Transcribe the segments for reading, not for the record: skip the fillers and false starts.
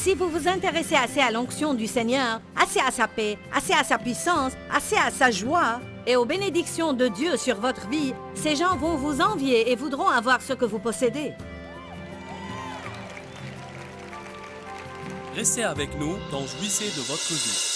Si vous vous intéressez assez à l'onction du Seigneur, assez à sa paix, assez à sa puissance, assez à sa joie et aux bénédictions de Dieu sur votre vie, ces gens vont vous envier et voudront avoir ce que vous possédez. Restez avec nous dans Jouissez de votre vie.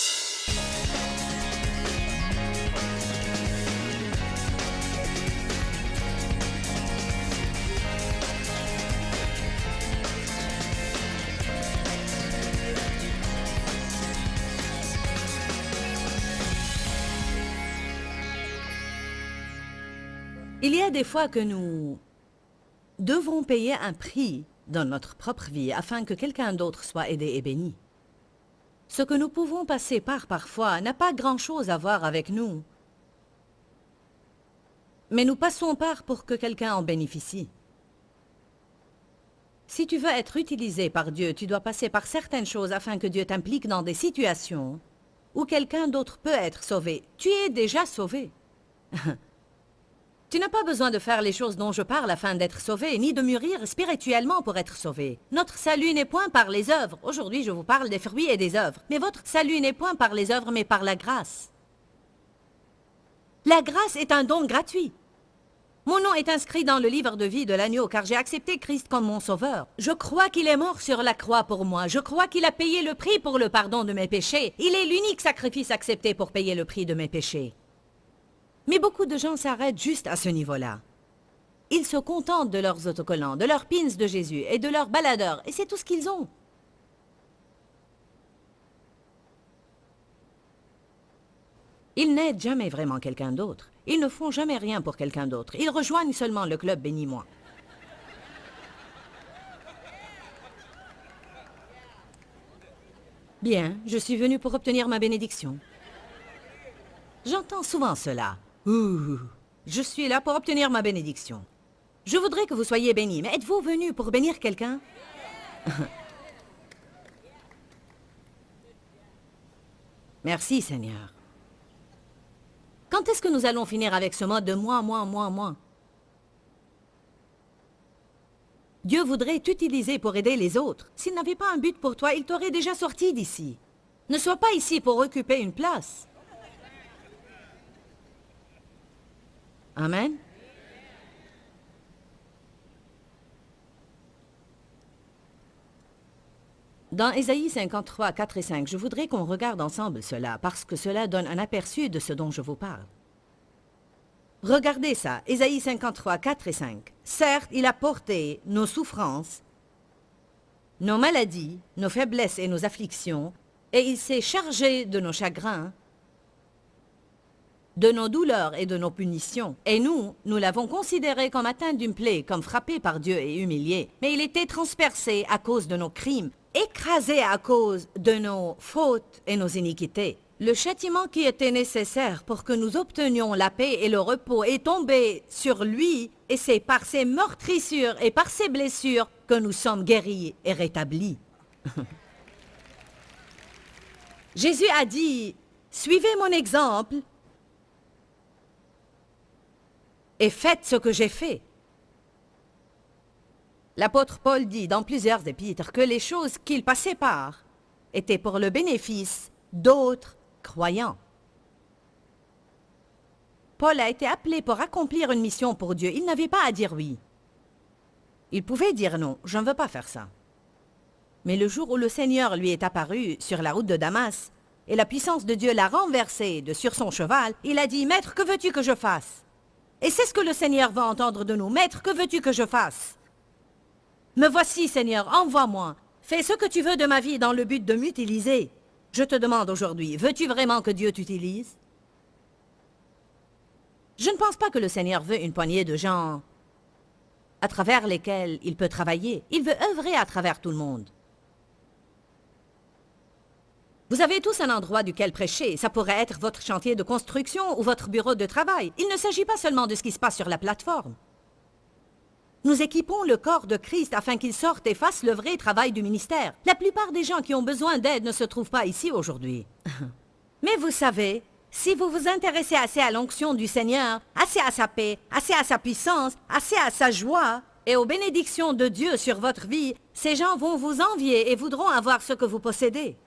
Il y a des fois que nous devons payer un prix dans notre propre vie afin que quelqu'un d'autre soit aidé et béni. Ce que nous pouvons passer par parfois n'a pas grand-chose à voir avec nous. Mais nous passons par pour que quelqu'un en bénéficie. Si tu veux être utilisé par Dieu, tu dois passer par certaines choses afin que Dieu t'implique dans des situations où quelqu'un d'autre peut être sauvé. Tu es déjà sauvé. Tu n'as pas besoin de faire les choses dont je parle afin d'être sauvé, ni de mûrir spirituellement pour être sauvé. Notre salut n'est point par les œuvres. Aujourd'hui, je vous parle des fruits et des œuvres. Mais votre salut n'est point par les œuvres, mais par la grâce. La grâce est un don gratuit. Mon nom est inscrit dans le livre de vie de l'agneau, car j'ai accepté Christ comme mon sauveur. Je crois qu'il est mort sur la croix pour moi. Je crois qu'il a payé le prix pour le pardon de mes péchés. Il est l'unique sacrifice accepté pour payer le prix de mes péchés. Mais beaucoup de gens s'arrêtent juste à ce niveau-là. Ils se contentent de leurs autocollants, de leurs pins de Jésus et de leurs baladeurs, et c'est tout ce qu'ils ont. Ils n'aident jamais vraiment quelqu'un d'autre. Ils ne font jamais rien pour quelqu'un d'autre. Ils rejoignent seulement le club Bénis-moi. Bien, je suis venu pour obtenir ma bénédiction. J'entends souvent cela. Ouh, je suis là pour obtenir ma bénédiction. Je voudrais que vous soyez bénis, mais êtes-vous venu pour bénir quelqu'un? Merci, Seigneur. Quand est-ce que nous allons finir avec ce mode de moi, moi, moi, moi? Dieu voudrait t'utiliser pour aider les autres. S'il n'avait pas un but pour toi, il t'aurait déjà sorti d'ici. Ne sois pas ici pour occuper une place. Amen. Dans Ésaïe 53, 4 et 5, je voudrais qu'on regarde ensemble cela, parce que cela donne un aperçu de ce dont je vous parle. Regardez ça, Ésaïe 53, 4 et 5. Certes, il a porté nos souffrances, nos maladies, nos faiblesses et nos afflictions, et il s'est chargé de nos chagrins, de nos douleurs et de nos punitions. Et nous l'avons considéré comme atteint d'une plaie, comme frappé par Dieu et humilié. Mais il était transpercé à cause de nos crimes, écrasé à cause de nos fautes et nos iniquités. Le châtiment qui était nécessaire pour que nous obtenions la paix et le repos est tombé sur lui, et c'est par ses meurtrissures et par ses blessures que nous sommes guéris et rétablis. Jésus a dit, « Suivez mon exemple et faites ce que j'ai fait. » L'apôtre Paul dit dans plusieurs épîtres que les choses qu'il passait par étaient pour le bénéfice d'autres croyants. Paul a été appelé pour accomplir une mission pour Dieu. Il n'avait pas à dire oui. Il pouvait dire non, je ne veux pas faire ça. Mais le jour où le Seigneur lui est apparu sur la route de Damas, et la puissance de Dieu l'a renversé de sur son cheval, il a dit, « Maître, que veux-tu que je fasse ?» Et c'est ce que le Seigneur va entendre de nous. « Maître, que veux-tu que je fasse ?» Me voici, Seigneur, envoie-moi. Fais ce que tu veux de ma vie dans le but de m'utiliser. Je te demande aujourd'hui, veux-tu vraiment que Dieu t'utilise? Je ne pense pas que le Seigneur veut une poignée de gens à travers lesquels il peut travailler. Il veut œuvrer à travers tout le monde. Vous avez tous un endroit duquel prêcher. Ça pourrait être votre chantier de construction ou votre bureau de travail. Il ne s'agit pas seulement de ce qui se passe sur la plateforme. Nous équipons le corps de Christ afin qu'il sorte et fasse le vrai travail du ministère. La plupart des gens qui ont besoin d'aide ne se trouvent pas ici aujourd'hui. Mais vous savez, si vous vous intéressez assez à l'onction du Seigneur, assez à sa paix, assez à sa puissance, assez à sa joie et aux bénédictions de Dieu sur votre vie, ces gens vont vous envier et voudront avoir ce que vous possédez.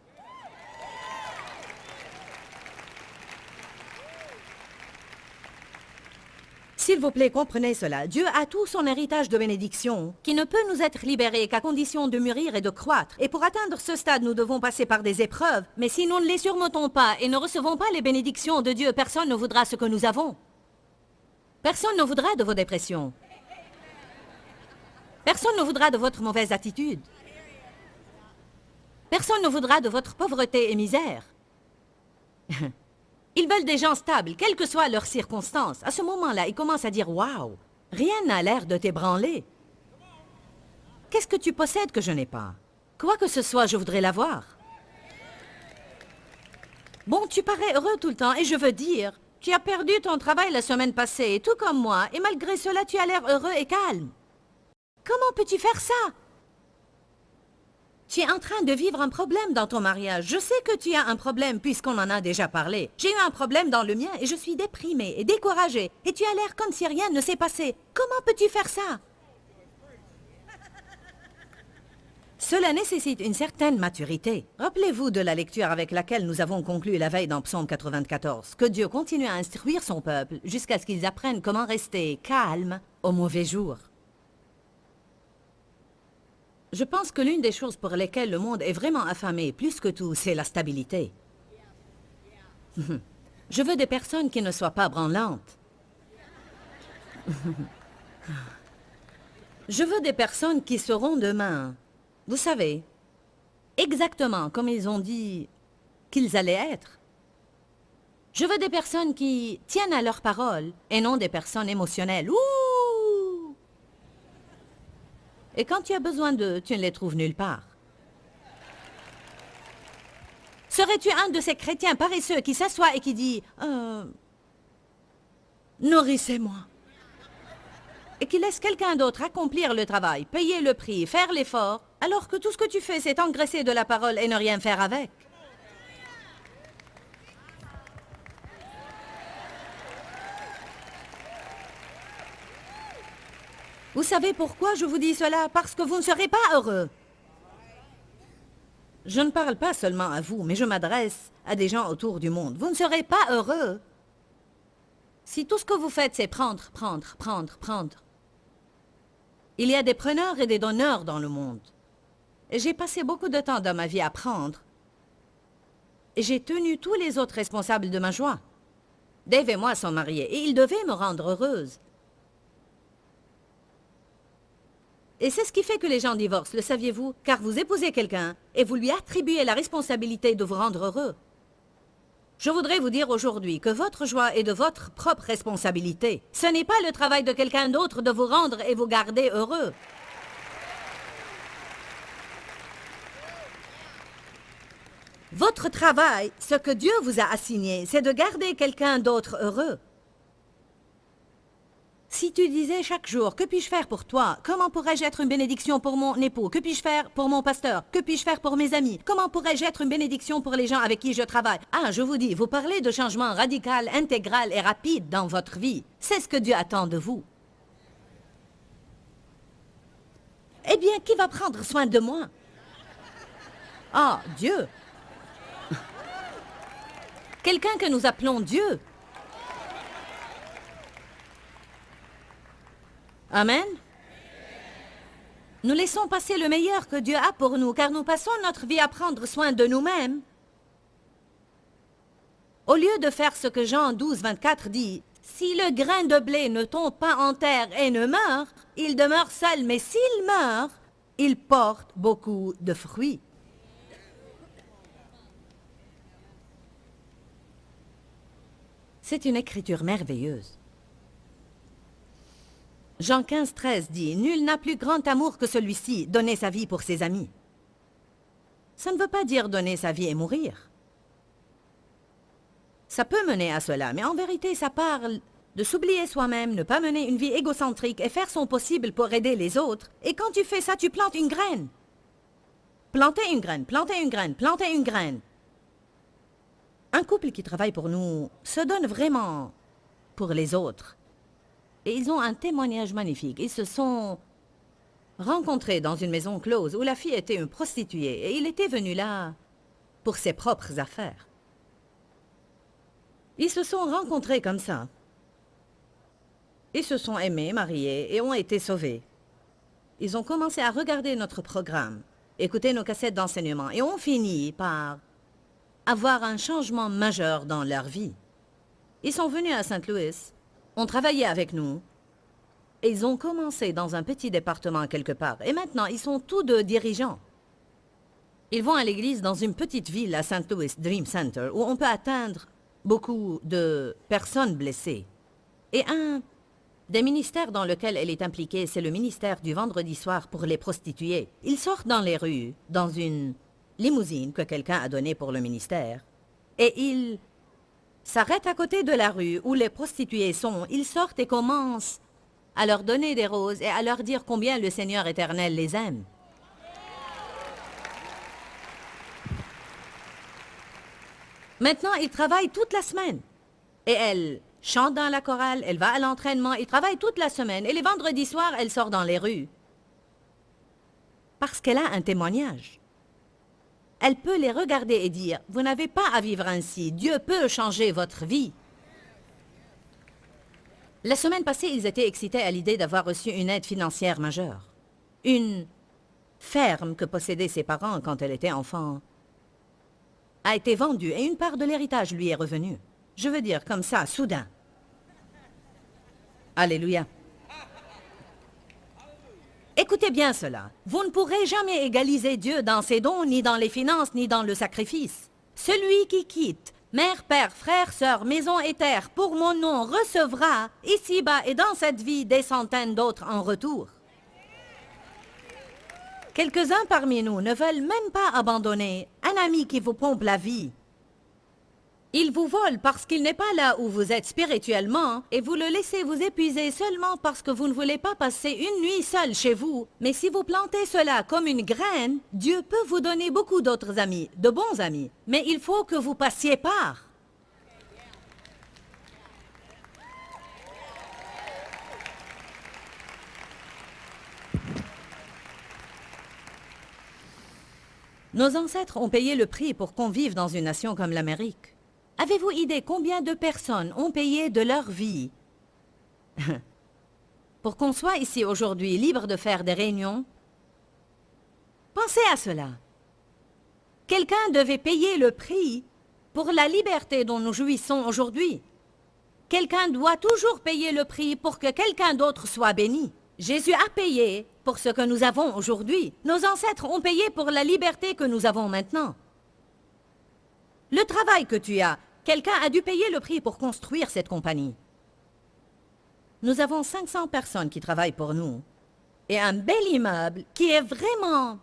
S'il vous plaît, comprenez cela. Dieu a tout son héritage de bénédiction qui ne peut nous être libéré qu'à condition de mûrir et de croître. Et pour atteindre ce stade, nous devons passer par des épreuves. Mais si nous ne les surmontons pas et ne recevons pas les bénédictions de Dieu, personne ne voudra ce que nous avons. Personne ne voudra de vos dépressions. Personne ne voudra de votre mauvaise attitude. Personne ne voudra de votre pauvreté et misère. Ils veulent des gens stables, quelles que soient leurs circonstances. À ce moment-là, ils commencent à dire « Waouh, rien n'a l'air de t'ébranler. Qu'est-ce que tu possèdes que je n'ai pas? Quoi que ce soit, je voudrais l'avoir. Bon, tu parais heureux tout le temps, et je veux dire, tu as perdu ton travail la semaine passée, tout comme moi, et malgré cela, tu as l'air heureux et calme. Comment peux-tu faire ça? Tu es en train de vivre un problème dans ton mariage. Je sais que tu as un problème puisqu'on en a déjà parlé. J'ai eu un problème dans le mien et je suis déprimée et découragée. Et tu as l'air comme si rien ne s'est passé. Comment peux-tu faire ça? Cela nécessite une certaine maturité. Rappelez-vous de la lecture avec laquelle nous avons conclu la veille dans Psaume 94, que Dieu continue à instruire son peuple jusqu'à ce qu'ils apprennent comment rester calmes au mauvais jour. Je pense que l'une des choses pour lesquelles le monde est vraiment affamé, plus que tout, c'est la stabilité. Je veux des personnes qui ne soient pas branlantes. Je veux des personnes qui seront demain, vous savez, exactement comme ils ont dit qu'ils allaient être. Je veux des personnes qui tiennent à leurs paroles et non des personnes émotionnelles. Ouh! Et quand tu as besoin d'eux, tu ne les trouves nulle part. Serais-tu un de ces chrétiens paresseux qui s'assoit et qui dit « Nourrissez-moi » et qui laisse quelqu'un d'autre accomplir le travail, payer le prix, faire l'effort, alors que tout ce que tu fais, c'est engraisser de la parole et ne rien faire avec? Vous savez pourquoi je vous dis cela? Parce que vous ne serez pas heureux. Je ne parle pas seulement à vous, mais je m'adresse à des gens autour du monde. Vous ne serez pas heureux si tout ce que vous faites, c'est prendre, prendre, prendre, prendre. Il y a des preneurs et des donneurs dans le monde. Et j'ai passé beaucoup de temps dans ma vie à prendre. Et j'ai tenu tous les autres responsables de ma joie. Dave et moi sommes mariés et ils devaient me rendre heureuse. Et c'est ce qui fait que les gens divorcent, le saviez-vous? Car vous épousez quelqu'un et vous lui attribuez la responsabilité de vous rendre heureux. Je voudrais vous dire aujourd'hui que votre joie est de votre propre responsabilité. Ce n'est pas le travail de quelqu'un d'autre de vous rendre et vous garder heureux. Votre travail, ce que Dieu vous a assigné, c'est de garder quelqu'un d'autre heureux. Si tu disais chaque jour, que puis-je faire pour toi? Comment pourrais-je être une bénédiction pour mon époux? Que puis-je faire pour mon pasteur? Que puis-je faire pour mes amis? Comment pourrais-je être une bénédiction pour les gens avec qui je travaille? Ah, je vous dis, vous parlez de changement radical, intégral et rapide dans votre vie. C'est ce que Dieu attend de vous. Eh bien, qui va prendre soin de moi? Ah, Dieu! Quelqu'un que nous appelons Dieu. Amen. Nous laissons passer le meilleur que Dieu a pour nous, car nous passons notre vie à prendre soin de nous-mêmes. Au lieu de faire ce que Jean 12, 24 dit, « Si le grain de blé ne tombe pas en terre et ne meurt, il demeure seul, mais s'il meurt, il porte beaucoup de fruits. » C'est une écriture merveilleuse. Jean 15, 13 dit « Nul n'a plus grand amour que celui-ci, donner sa vie pour ses amis. » Ça ne veut pas dire donner sa vie et mourir. Ça peut mener à cela, mais en vérité, ça parle de s'oublier soi-même, ne pas mener une vie égocentrique et faire son possible pour aider les autres. Et quand tu fais ça, tu plantes une graine. Planter une graine, planter une graine, planter une graine. Un couple qui travaille pour nous se donne vraiment pour les autres. Et ils ont un témoignage magnifique. Ils se sont rencontré dans une maison close où la fille était une prostituée et il était venu là pour ses propres affaires. Ils se sont rencontrés comme ça. Ils se sont aimés, mariés et ont été sauvés. Ils ont commencé à regarder notre programme, écouter nos cassettes d'enseignement et ont fini par avoir un changement majeur dans leur vie. Ils sont venus à St. Louis, ont travaillé avec nous, et ils ont commencé dans un petit département quelque part. Et maintenant, ils sont tous deux dirigeants. Ils vont à l'église dans une petite ville à St. Louis, Dream Center, où on peut atteindre beaucoup de personnes blessées. Et un des ministères dans lequel elle est impliquée, c'est le ministère du vendredi soir pour les prostituées. Ils sortent dans les rues, dans une limousine que quelqu'un a donnée pour le ministère, et ils s'arrêtent à côté de la rue où les prostituées sont. Ils sortent et commencent à leur donner des roses et à leur dire combien le Seigneur éternel les aime. Maintenant, ils travaillent toute la semaine. Et elle chante dans la chorale, elle va à l'entraînement, ils travaillent toute la semaine. Et les vendredis soirs, elle sort dans les rues. Parce qu'elle a un témoignage. Elle peut les regarder et dire, vous n'avez pas à vivre ainsi, Dieu peut changer votre vie. La semaine passée, ils étaient excités à l'idée d'avoir reçu une aide financière majeure. Une ferme que possédaient ses parents quand elle était enfant a été vendue et une part de l'héritage lui est revenue. Je veux dire, comme ça, soudain. Alléluia. Écoutez bien cela. Vous ne pourrez jamais égaliser Dieu dans ses dons, ni dans les finances, ni dans le sacrifice. Celui qui quitte mère, père, frère, sœur, maison et terre pour mon nom recevra, ici-bas et dans cette vie, des centaines d'autres en retour. Quelques-uns parmi nous ne veulent même pas abandonner un ami qui vous pompe la vie. Il vous vole parce qu'il n'est pas là où vous êtes spirituellement et vous le laissez vous épuiser seulement parce que vous ne voulez pas passer une nuit seul chez vous. Mais si vous plantez cela comme une graine, Dieu peut vous donner beaucoup d'autres amis, de bons amis. Mais il faut que vous passiez par. Nos ancêtres ont payé le prix pour qu'on vive dans une nation comme l'Amérique. Avez-vous idée combien de personnes ont payé de leur vie pour qu'on soit ici aujourd'hui libre de faire des réunions? Pensez à cela. Quelqu'un devait payer le prix pour la liberté dont nous jouissons aujourd'hui. Quelqu'un doit toujours payer le prix pour que quelqu'un d'autre soit béni. Jésus a payé pour ce que nous avons aujourd'hui. Nos ancêtres ont payé pour la liberté que nous avons maintenant. Le travail que tu as, quelqu'un a dû payer le prix pour construire cette compagnie. Nous avons 500 personnes qui travaillent pour nous et un bel immeuble qui est vraiment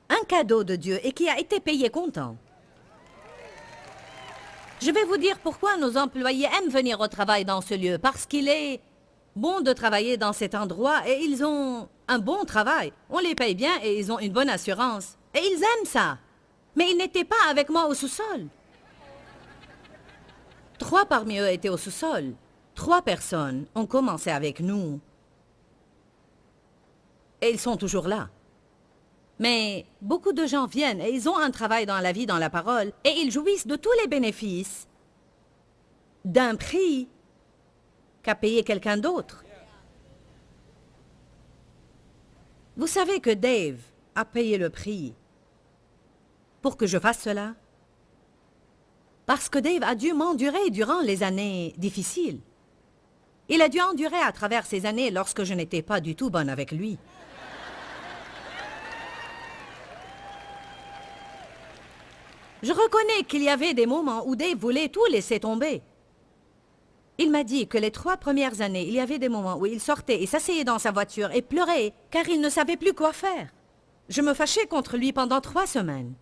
un cadeau de Dieu et qui a été payé comptant. Je vais vous dire pourquoi nos employés aiment venir au travail dans ce lieu, parce qu'il est bon de travailler dans cet endroit et ils ont un bon travail. On les paye bien et ils ont une bonne assurance. Et ils aiment ça. Mais ils n'étaient pas avec moi au sous-sol. 3 parmi eux étaient au sous-sol. 3 personnes ont commencé avec nous. Et ils sont toujours là. Mais beaucoup de gens viennent et ils ont un travail dans la vie, dans la parole, et ils jouissent de tous les bénéfices d'un prix qu'a payé quelqu'un d'autre. Vous savez que Dave a payé le prix pour que je fasse cela? Parce que Dave a dû m'endurer durant les années difficiles. Il a dû endurer à travers ces années lorsque je n'étais pas du tout bonne avec lui. Je reconnais qu'il y avait des moments où Dave voulait tout laisser tomber. Il m'a dit que les 3 premières années, il y avait des moments où il sortait et s'asseyait dans sa voiture et pleurait car il ne savait plus quoi faire. Je me fâchais contre lui pendant 3 semaines.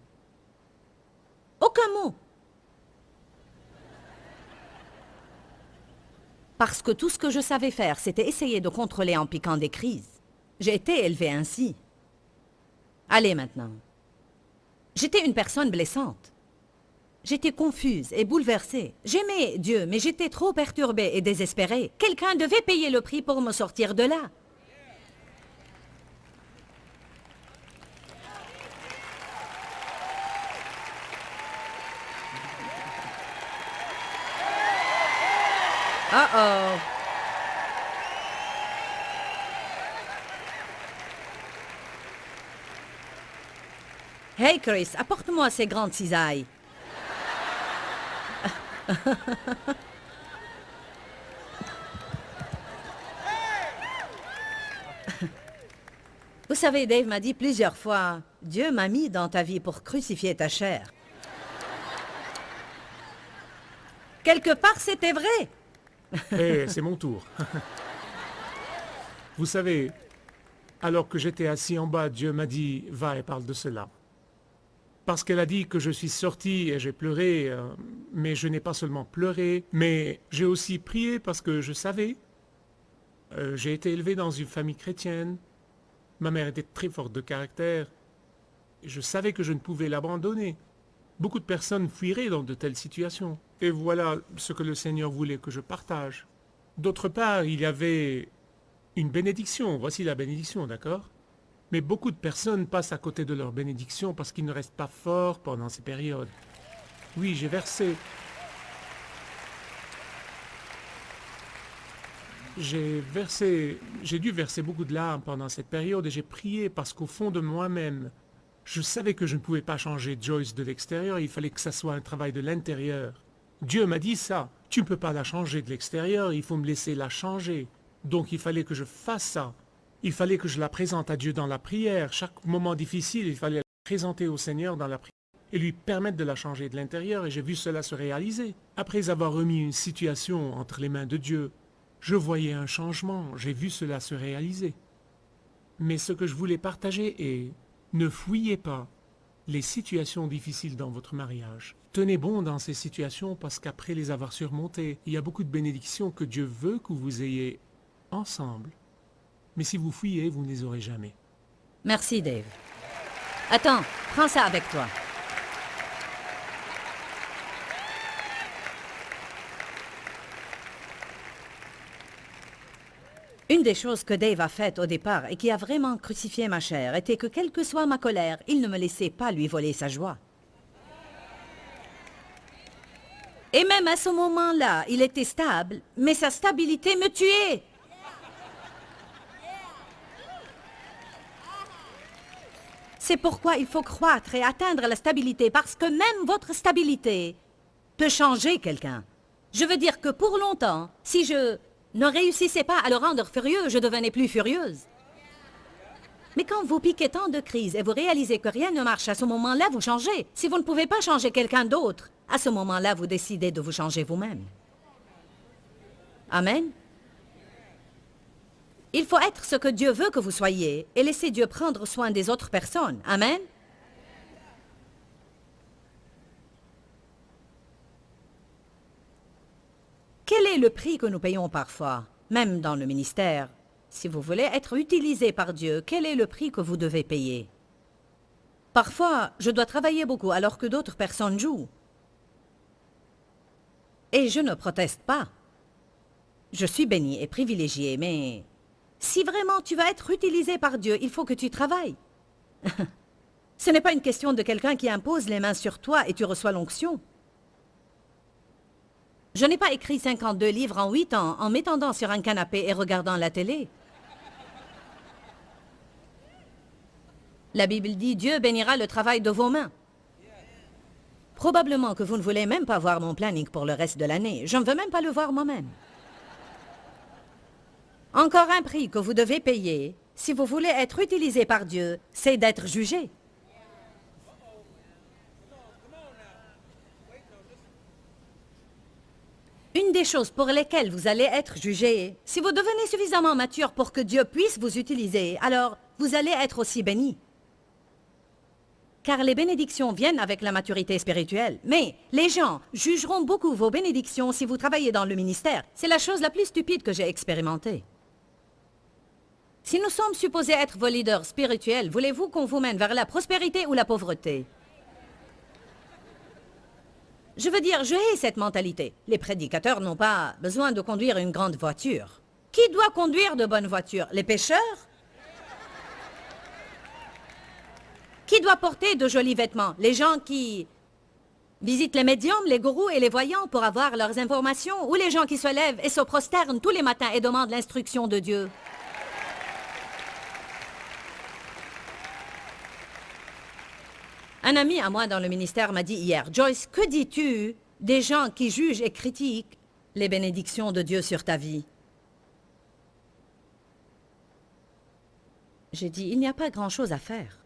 Aucun mot. Parce que tout ce que je savais faire, c'était essayer de contrôler en piquant des crises. J'ai été élevée ainsi. Allez maintenant. J'étais une personne blessante. J'étais confuse et bouleversée. J'aimais Dieu, mais j'étais trop perturbée et désespérée. Quelqu'un devait payer le prix pour me sortir de là. Oh. Hey Chris, apporte-moi ces grandes cisailles. Vous savez, Dave m'a dit plusieurs fois, Dieu m'a mis dans ta vie pour crucifier ta chair. Quelque part, c'était vrai. Eh, c'est mon tour. Vous savez, alors que j'étais assis en bas, Dieu m'a dit, va et parle de cela. Parce qu'elle a dit que je suis sorti et j'ai pleuré, mais je n'ai pas seulement pleuré, mais j'ai aussi prié parce que je savais. J'ai été élevé dans une famille chrétienne. Ma mère était très forte de caractère. Et je savais que je ne pouvais l'abandonner. Beaucoup de personnes fuiraient dans de telles situations. Et voilà ce que le Seigneur voulait que je partage. D'autre part, il y avait une bénédiction. Voici la bénédiction, d'accord? Mais beaucoup de personnes passent à côté de leur bénédiction parce qu'ils ne restent pas forts pendant ces périodes. Oui, j'ai versé. J'ai dû verser beaucoup de larmes pendant cette période et j'ai prié parce qu'au fond de moi-même, je savais que je ne pouvais pas changer Joyce de l'extérieur, il fallait que ça soit un travail de l'intérieur. Dieu m'a dit ça, tu ne peux pas la changer de l'extérieur, il faut me laisser la changer. Donc il fallait que je fasse ça. Il fallait que je la présente à Dieu dans la prière. Chaque moment difficile, il fallait la présenter au Seigneur dans la prière et lui permettre de la changer de l'intérieur et j'ai vu cela se réaliser. Après avoir remis une situation entre les mains de Dieu, je voyais un changement, j'ai vu cela se réaliser. Mais ce que je voulais partager est, ne fouillez pas les situations difficiles dans votre mariage. Tenez bon dans ces situations parce qu'après les avoir surmontées, il y a beaucoup de bénédictions que Dieu veut que vous ayez ensemble. Mais si vous fouillez, vous ne les aurez jamais. Merci, Dave. Attends, prends ça avec toi. Une des choses que Dave a faites au départ et qui a vraiment crucifié ma chair était que quelle que soit ma colère, il ne me laissait pas lui voler sa joie. Et même à ce moment-là, il était stable, mais sa stabilité me tuait. C'est pourquoi il faut croître et atteindre la stabilité, parce que même votre stabilité peut changer quelqu'un. Je veux dire que pour longtemps, si je ne réussissais pas à le rendre furieux, je devenais plus furieuse. Mais quand vous piquez tant de crises et vous réalisez que rien ne marche, à ce moment-là, vous changez. Si vous ne pouvez pas changer quelqu'un d'autre, à ce moment-là, vous décidez de vous changer vous-même. Amen. Il faut être ce que Dieu veut que vous soyez et laisser Dieu prendre soin des autres personnes. Amen. Quel est le prix que nous payons parfois, même dans le ministère? Si vous voulez être utilisé par Dieu, quel est le prix que vous devez payer? Parfois, je dois travailler beaucoup alors que d'autres personnes jouent. Et je ne proteste pas. Je suis bénie et privilégiée, mais si vraiment tu vas être utilisé par Dieu, il faut que tu travailles. Ce n'est pas une question de quelqu'un qui impose les mains sur toi et tu reçois l'onction. Je n'ai pas écrit 52 livres en 8 ans en m'étendant sur un canapé et regardant la télé. La Bible dit « Dieu bénira le travail de vos mains ». Probablement que vous ne voulez même pas voir mon planning pour le reste de l'année. Je ne veux même pas le voir moi-même. Encore un prix que vous devez payer, si vous voulez être utilisé par Dieu, c'est d'être jugé. Une des choses pour lesquelles vous allez être jugé, si vous devenez suffisamment mature pour que Dieu puisse vous utiliser, alors vous allez être aussi béni. Car les bénédictions viennent avec la maturité spirituelle. Mais les gens jugeront beaucoup vos bénédictions si vous travaillez dans le ministère. C'est la chose la plus stupide que j'ai expérimentée. Si nous sommes supposés être vos leaders spirituels, voulez-vous qu'on vous mène vers la prospérité ou la pauvreté? Je veux dire, je hais cette mentalité. Les prédicateurs n'ont pas besoin de conduire une grande voiture. Qui doit conduire de bonnes voitures? Les pêcheurs? Qui doit porter de jolis vêtements? Les gens qui Visite les médiums, les gourous et les voyants pour avoir leurs informations, ou les gens qui se lèvent et se prosternent tous les matins et demandent l'instruction de Dieu. Un ami à moi dans le ministère m'a dit hier, « Joyce, que dis-tu des gens qui jugent et critiquent les bénédictions de Dieu sur ta vie? » J'ai dit, « Il n'y a pas grand-chose à faire.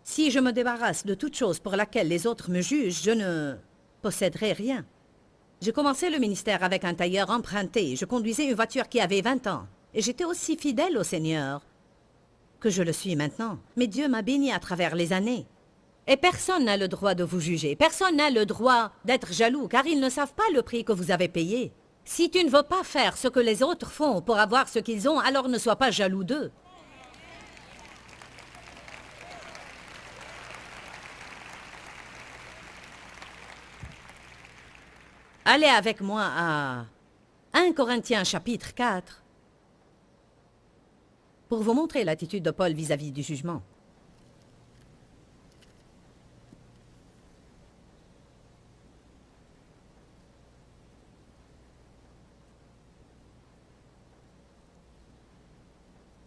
Si je me débarrasse de toute chose pour laquelle les autres me jugent, je ne posséderai rien. » J'ai commencé le ministère avec un tailleur emprunté. Je conduisais une voiture qui avait 20 ans. Et j'étais aussi fidèle au Seigneur que je le suis maintenant. Mais Dieu m'a béni à travers les années. Et personne n'a le droit de vous juger. Personne n'a le droit d'être jaloux, car ils ne savent pas le prix que vous avez payé. Si tu ne veux pas faire ce que les autres font pour avoir ce qu'ils ont, alors ne sois pas jaloux d'eux. Allez avec moi à 1 Corinthiens chapitre 4 pour vous montrer l'attitude de Paul vis-à-vis du jugement.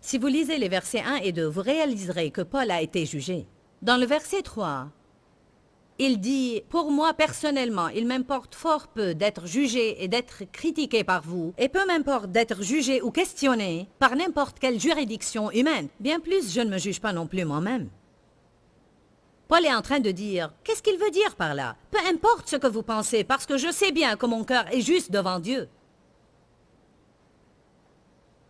Si vous lisez les versets 1 et 2, vous réaliserez que Paul a été jugé. Dans le verset 3, il dit, « Pour moi, personnellement, il m'importe fort peu d'être jugé et d'être critiqué par vous, et peu m'importe d'être jugé ou questionné par n'importe quelle juridiction humaine. Bien plus, je ne me juge pas non plus moi-même. » Paul est en train de dire, qu'est-ce qu'il veut dire par là? Peu importe ce que vous pensez, parce que je sais bien que mon cœur est juste devant Dieu.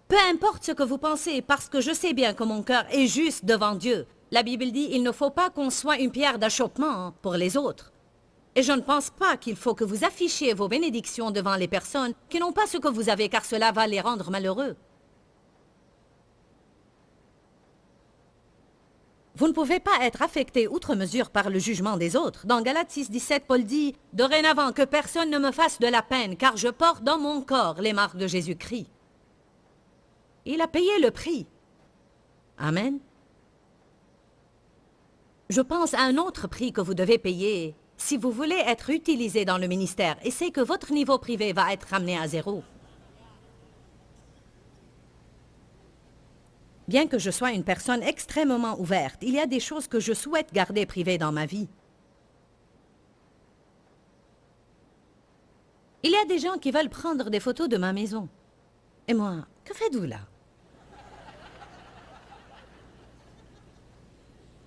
Peu importe ce que vous pensez, parce que je sais bien que mon cœur est juste devant Dieu. La Bible dit, il ne faut pas qu'on soit une pierre d'achoppement pour les autres. Et je ne pense pas qu'il faut que vous affichiez vos bénédictions devant les personnes qui n'ont pas ce que vous avez, car cela va les rendre malheureux. Vous ne pouvez pas être affecté outre mesure par le jugement des autres. Dans Galates 6:17, Paul dit, « Dorénavant que personne ne me fasse de la peine, car je porte dans mon corps les marques de Jésus-Christ. » Il a payé le prix. Amen. Je pense à un autre prix que vous devez payer si vous voulez être utilisé dans le ministère, et c'est que votre niveau privé va être ramené à 0. Bien que je sois une personne extrêmement ouverte, il y a des choses que je souhaite garder privées dans ma vie. Il y a des gens qui veulent prendre des photos de ma maison. Et moi, que faites-vous là?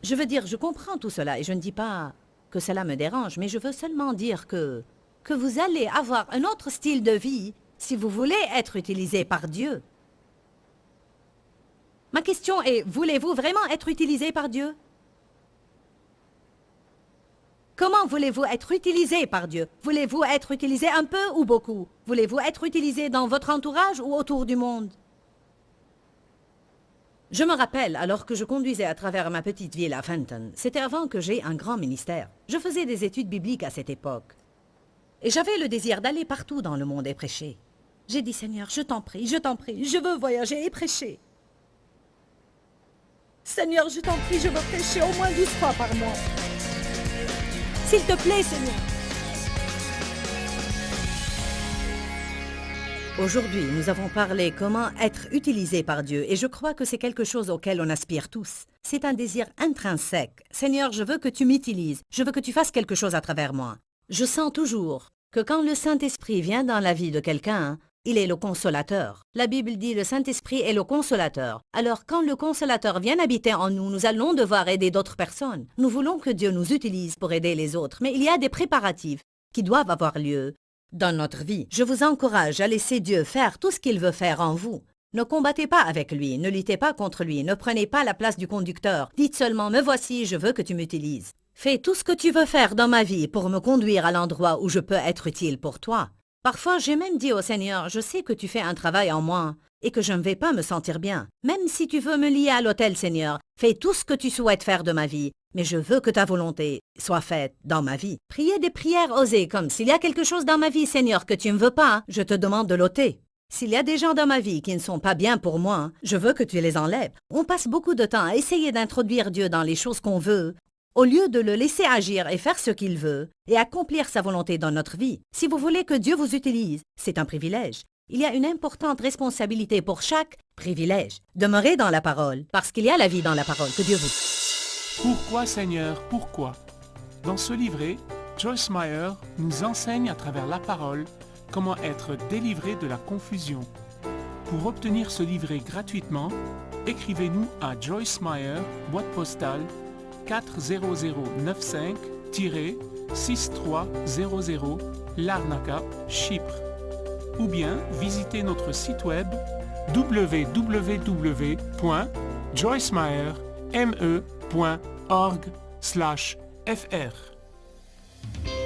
Je veux dire, je comprends tout cela et je ne dis pas que cela me dérange, mais je veux seulement dire que vous allez avoir un autre style de vie si vous voulez être utilisé par Dieu. Ma question est, voulez-vous vraiment être utilisé par Dieu? Comment voulez-vous être utilisé par Dieu? Voulez-vous être utilisé un peu ou beaucoup? Voulez-vous être utilisé dans votre entourage ou autour du monde? Je me rappelle, alors que je conduisais à travers ma petite ville à Fenton, c'était avant que j'aie un grand ministère. Je faisais des études bibliques à cette époque. Et j'avais le désir d'aller partout dans le monde et prêcher. J'ai dit, Seigneur, je t'en prie, je veux voyager et prêcher. Seigneur, je t'en prie, je veux prêcher au moins 12 fois par mois. S'il te plaît, Seigneur. Aujourd'hui, nous avons parlé comment être utilisé par Dieu et je crois que c'est quelque chose auquel on aspire tous. C'est un désir intrinsèque. Seigneur, je veux que tu m'utilises. Je veux que tu fasses quelque chose à travers moi. Je sens toujours que quand le Saint-Esprit vient dans la vie de quelqu'un, il est le consolateur. La Bible dit le Saint-Esprit est le consolateur. Alors quand le consolateur vient habiter en nous, nous allons devoir aider d'autres personnes. Nous voulons que Dieu nous utilise pour aider les autres, mais il y a des préparatifs qui doivent avoir lieu dans notre vie. Je vous encourage à laisser Dieu faire tout ce qu'il veut faire en vous. Ne combattez pas avec lui, ne luttez pas contre lui, ne prenez pas la place du conducteur. Dites seulement, me voici, je veux que tu m'utilises. Fais tout ce que tu veux faire dans ma vie pour me conduire à l'endroit où je peux être utile pour toi. Parfois, j'ai même dit au Seigneur, je sais que tu fais un travail en moi et que je ne vais pas me sentir bien. Même si tu veux me lier à l'autel, Seigneur, fais tout ce que tu souhaites faire de ma vie. Mais je veux que ta volonté soit faite dans ma vie. Priez des prières osées, comme s'il y a quelque chose dans ma vie, Seigneur, que tu ne veux pas, je te demande de l'ôter. S'il y a des gens dans ma vie qui ne sont pas bien pour moi, je veux que tu les enlèves. On passe beaucoup de temps à essayer d'introduire Dieu dans les choses qu'on veut, au lieu de le laisser agir et faire ce qu'il veut et accomplir sa volonté dans notre vie. Si vous voulez que Dieu vous utilise, c'est un privilège. Il y a une importante responsabilité pour chaque privilège. Demeurez dans la parole, parce qu'il y a la vie dans la parole. Que Dieu vous... Pourquoi Seigneur, pourquoi? Dans ce livret, Joyce Meyer nous enseigne à travers la parole comment être délivré de la confusion. Pour obtenir ce livret gratuitement, écrivez-nous à Joyce Meyer, boîte postale 40095-6300 Larnaca, Chypre. Ou bien visitez notre site web www.joycemeyer.org/fr.